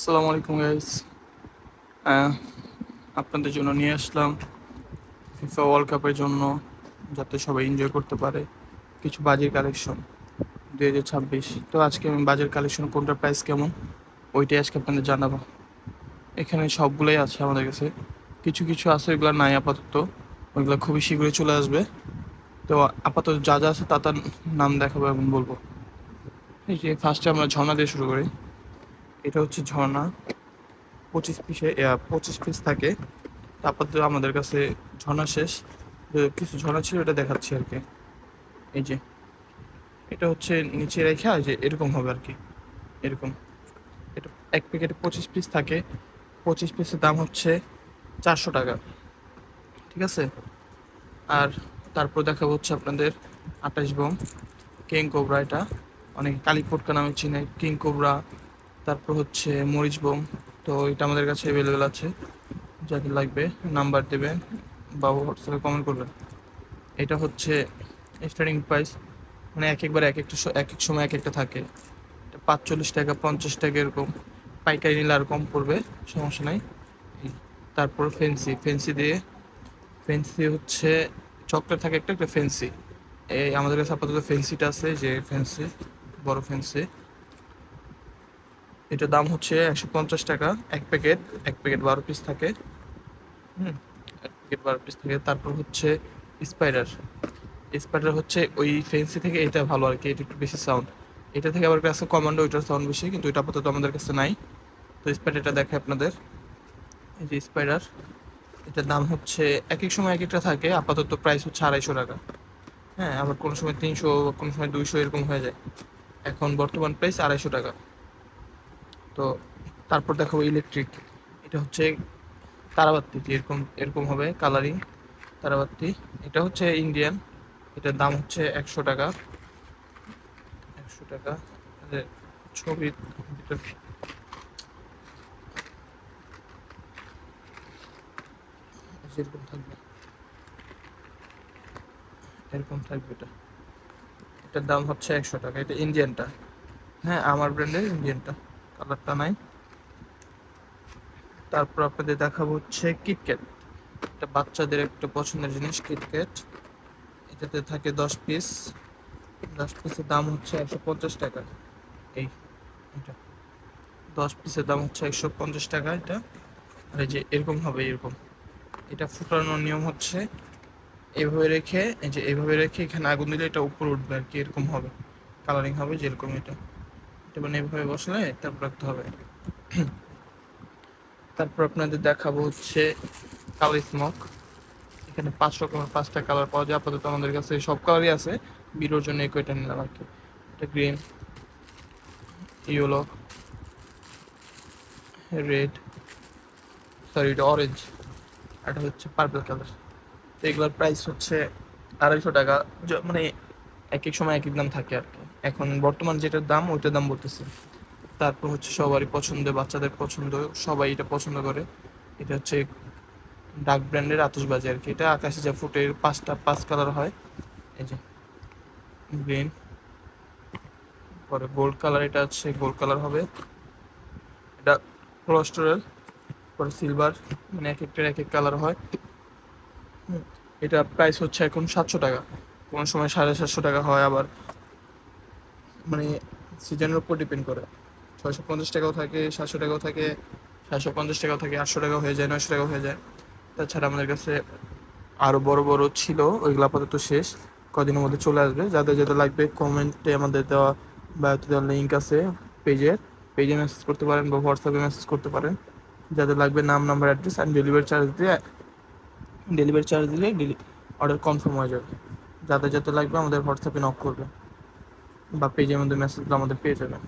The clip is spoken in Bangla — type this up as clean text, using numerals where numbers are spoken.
আসসালামু আলাইকুম গাইস। আপনাদের জন্য নিয়ে আসলাম ফিফা ওয়ার্ল্ড কাপের জন্য, যাতে সবাই এনজয় করতে পারে কিছু বাজেট কালেকশন 2026। তো আজকে আমি বাজেট কালেকশন কোনটার প্রাইস কেমন ওইটাই আজকে আপনাদের জানাবো। এখানে সবগুলোই আছে আমাদের কাছে, কিছু কিছু আছে ওইগুলো নাই আপাতত, ওইগুলো খুবই শীঘ্রই চলে আসবে। তো আপাতত যা যা আছে তা তার নাম দেখাবো এবং বলবো। এই যে ফার্স্টে আমরা ঝর্ণা দিয়ে শুরু করি। এটা হচ্ছে ঝর্ণা, 25 পিস থাকে। তারপর তো আমাদের কাছে ঝর্ণা শেষ, কিছু ঝর্ণা ছিল এটা দেখাচ্ছি আর কি। এই যে এটা হচ্ছে নিচে রেখা, যে এরকম হবে আর কি, এরকম। এটা এক প্যাকেটে 25 পিস থাকে। 25 পিসের দাম হচ্ছে 400 টাকা, ঠিক আছে। আর তারপর দেখাবো হচ্ছে আপনাদের 28 বোম কিং কোবরা। এটা অনেক কালীপটকা নামে চিনে, কিং কোবরা। তারপর হচ্ছে মরিচ বোম। তো এটা আমাদের কাছে অ্যাভেলেবেল আছে, যাদের লাগবে নাম্বার দেবেন বা হোয়াটসঅ্যাপে কমেন্ট করবেন। এটা হচ্ছে স্টার্টিং প্রাইস, মানে এক একবার এক এক সময় এক একটা থাকে। এটা 45 টাকা, 50 টাকা এরকম। পাইকারি নিলে আর কম পড়বে, সমস্যা নাই। তারপর ফেন্সি, ফেন্সি হচ্ছে চকলেট থাকে একটা একটা ফেন্সি। এই আমাদের কাছে আপাতত ফেন্সিটা আছে, যে ফেন্সি, বড় ফেন্সি। এটার দাম হচ্ছে 150 টাকা এক প্যাকেট। এক প্যাকেট 12 পিস থাকে। হুম, এক প্যাকেট 12 পিস থাকে। তারপর হচ্ছে স্পাইডার। স্পাইডার হচ্ছে ওই ফেন্সি থেকে এটা ভালো আর কি, এটা একটু বেশি সাউন্ড। এটা থেকে আবার কাছে কমান্ডো, ওইটার সাউন্ড বেশি, কিন্তু এটা আপাতত আমাদের কাছে নাই। তো স্পাইডারটা দেখে আপনাদের। এই যে স্পাইডার, এটার দাম হচ্ছে এক এক সময় এক একটা থাকে। আপাতত প্রাইস হচ্ছে 250 টাকা। হ্যাঁ, আবার কোনো সময় 300, কোনো সময় 200 এরকম হয়ে যায়। এখন বর্তমান প্রাইস 250 টাকা। তো তারপর দেখাবো ইলেকট্রিক। এটা হচ্ছে তারাবাতি, এরকম এরকম হবে কালারিং তারাবাতি। এটা হচ্ছে ইন্ডিয়ান। এটার দাম হচ্ছে 100 টাকা। 100 টাকা। ছবি যেরকম থাকবে এরকম থাকবে এটা। এটার দাম হচ্ছে 100 টাকা। এটা ইন্ডিয়ানটা, হ্যাঁ আমার ব্র্যান্ডের ইন্ডিয়ানটা, কালারটা নাই। তারপর আপনাদের দেখাবো হচ্ছে কিটক্যাট। এটা বাচ্চাদের একটা পছন্দের জিনিস কিটক্যাট। এটাতে থাকে 10 পিস। 10 পিসের দাম হচ্ছে 150 টাকা। এই এটা 10 পিসের দাম হচ্ছে 150 টাকা এটা। আর এই যে এরকম হবে, এরকম। এটা ফুটানোর নিয়ম হচ্ছে এভাবে রেখে, এই যে এভাবে রেখে এখানে আগুন দিলে এটা উপরে উঠবে আর কি, এরকম হবে কালারিং হবে যেরকম এটা। এটা মানে এভাবে বসলে তারপর রাখতে হবে। তারপর আপনাদের দেখাবো হচ্ছে কালো স্মোক। এখানে 5 রকমের 5টা কালার পাওয়া যায়। আপাতত আমাদের কাছে সব কালারই আছে, বিরোর জন্য এই কয়টা নিলাম আর কি। এটা গ্রিন, ইয়েলো, রেড, সরি এটা অরেঞ্জ, আর এটা হচ্ছে পার্পল কালার। তো এগুলোর প্রাইস হচ্ছে 250 টাকা। মানে এক এক সময় এক এক দাম থাকে আর কি। এখন বর্তমান যেটার দাম ওইটার দাম বলতেছি। তারপর হচ্ছে সবারই পছন্দ, বাচ্চাদের পছন্দ, সবাই এটা পছন্দ করে। এটা হচ্ছে ডাক ব্র্যান্ডের আতশবাজি আর কি। এটা আকাশে যা ফুটে, 5 কালার হয়। এই যে গ্রিন, পরে গোল্ড কালার, এটা হচ্ছে গোল্ড কালার হবে। এটা ক্লোস্টোরেল, পরে সিলভার, মানে এক একটার এক এক কালার হয়। এটা প্রাইস হচ্ছে এখন 700 টাকা। কোনো সময় 750 টাকা হয়, আবার মানে সিজনের উপর ডিপেন্ড করে। 650 টাকাও থাকে, 700 টাকাও থাকে, 750 টাকাও থাকে, 800 টাকা হয়ে যায়, 900 টাকা হয়ে যায়। তাছাড়া আমাদের কাছে আরও বড় বড় ছিল, ওইগুলো আপাতত শেষ, কদিনের মধ্যে চলে আসবে। যাদের যাদের লাগবে কমেন্টে আমাদের দেওয়া বায়োতে দেওয়া লিঙ্ক আছে পেজের, পেজে মেসেজ করতে পারেন বা হোয়াটসঅ্যাপে মেসেজ করতে পারেন। যাদের লাগবে নাম, number, address and delivery charge দিলে অর্ডার কনফার্ম হয়ে যাবে। যাদের যাদের লাগবে আমাদের হোয়াটসঅ্যাপে নক করবে বা পেজের মধ্যে মেসেজ আমাদের পেয়ে যাবেন।